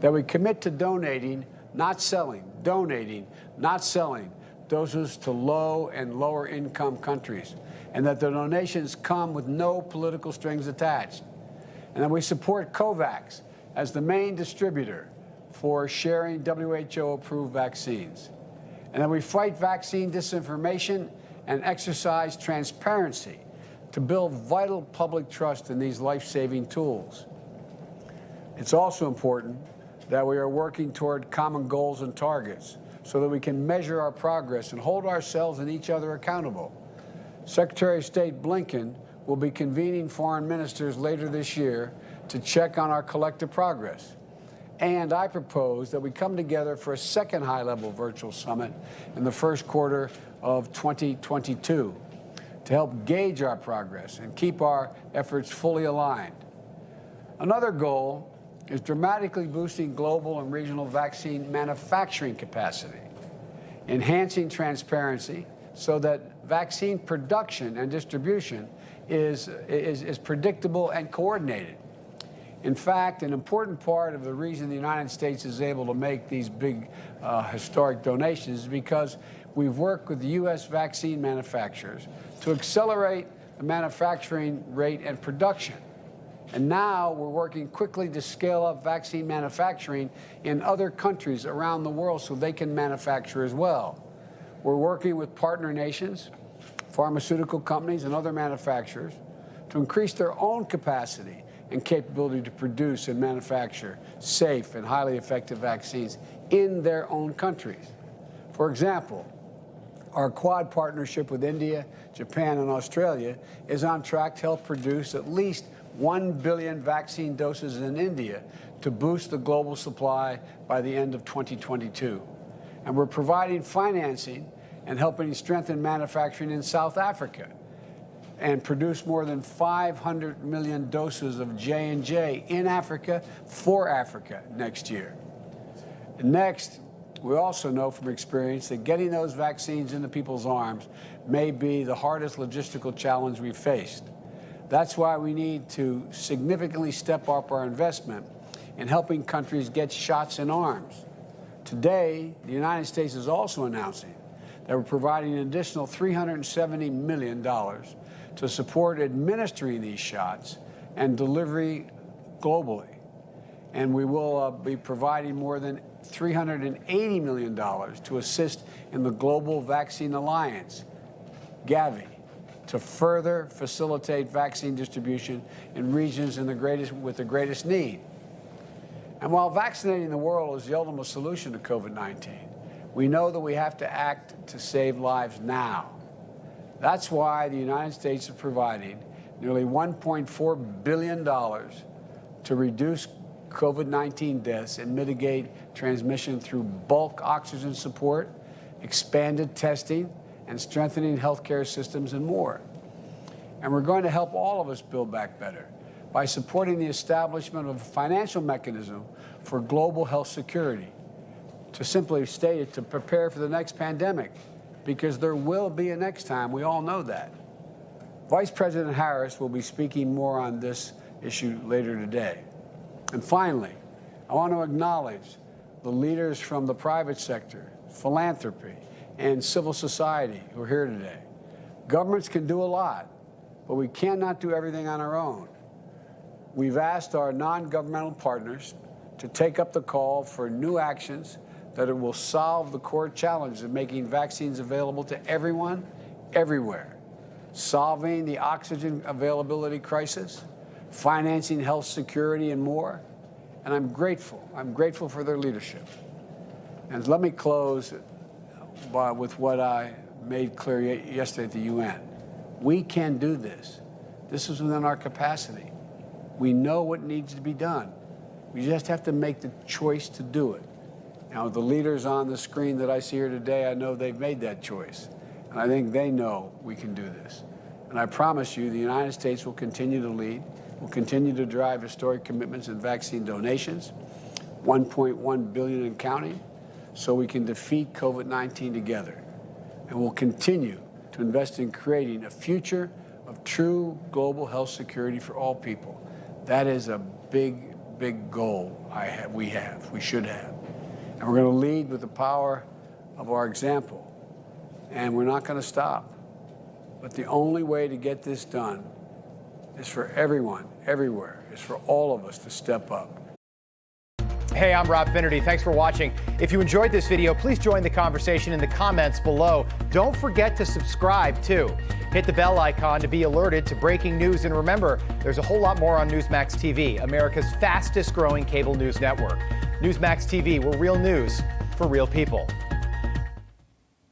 that we commit to donating, not selling, doses to low and lower income countries, and that the donations come with no political strings attached, and that we support COVAX as the main distributor for sharing WHO-approved vaccines, and that we fight vaccine disinformation and exercise transparency to build vital public trust in these life-saving tools. It's also important that we are working toward common goals and targets so that we can measure our progress and hold ourselves and each other accountable. Secretary of State Blinken will be convening foreign ministers later this year to check on our collective progress. And I propose that we come together for a second high-level virtual summit in the first quarter of 2022 to help gauge our progress and keep our efforts fully aligned. Another goal is dramatically boosting global and regional vaccine manufacturing capacity, enhancing transparency so that vaccine production and distribution is predictable and coordinated. In fact, an important part of the reason the United States is able to make these big historic donations is because we've worked with the U.S. vaccine manufacturers to accelerate the manufacturing rate and production. And now we're working quickly to scale up vaccine manufacturing in other countries around the world so they can manufacture as well. We're working with partner nations, pharmaceutical companies, and other manufacturers to increase their own capacity and capability to produce and manufacture safe and highly effective vaccines in their own countries. For example, our Quad partnership with India, Japan, and Australia is on track to help produce at least 1 billion vaccine doses in India to boost the global supply by the end of 2022. And we're providing financing and helping strengthen manufacturing in South Africa and produce more than 500 million doses of J&J in Africa for Africa next year. And next, we also know from experience that getting those vaccines into people's arms may be the hardest logistical challenge we've faced. That's why we need to significantly step up our investment in helping countries get shots in arms. Today, the United States is also announcing that we're providing an additional $370 million to support administering these shots and delivery globally. And we will be providing more than $380 million to assist in the Global Vaccine Alliance, Gavi, to further facilitate vaccine distribution in regions with the greatest need. And while vaccinating the world is the ultimate solution to COVID-19, we know that we have to act to save lives now. That's why the United States is providing nearly $1.4 billion to reduce COVID-19 deaths and mitigate transmission through bulk oxygen support, expanded testing, and strengthening healthcare systems and more. And we're going to help all of us build back better by supporting the establishment of a financial mechanism for global health security. To simply state it, to prepare for the next pandemic, because there will be a next time. We all know that. Vice President Harris will be speaking more on this issue later today. And finally, I want to acknowledge the leaders from the private sector, philanthropy, and civil society who are here today. Governments can do a lot, but we cannot do everything on our own. We've asked our non-governmental partners to take up the call for new actions that it will solve the core challenge of making vaccines available to everyone, everywhere, solving the oxygen availability crisis, financing health security, and more. And I'm grateful. I'm grateful for their leadership. And let me close with what I made clear yesterday at the UN. We can do this. This is within our capacity. We know what needs to be done. We just have to make the choice to do it. Now, the leaders on the screen that I see here today, I know they've made that choice. And I think they know we can do this. And I promise you, the United States will continue to lead, will continue to drive historic commitments in vaccine donations, 1.1 billion and counting, so we can defeat COVID-19 together. And we'll continue to invest in creating a future of true global health security for all people. That is a big big goal we should have. And we're going to lead with the power of our example. And we're not going to stop. But the only way to get this done is for everyone, everywhere, is for all of us to step up. Hey, I'm Rob Finnerty. Thanks for watching. If you enjoyed this video, please join the conversation in the comments below. Don't forget to subscribe, too. Hit the bell icon to be alerted to breaking news. And remember, there's a whole lot more on Newsmax TV, America's fastest growing cable news network. Newsmax TV, where real news for real people.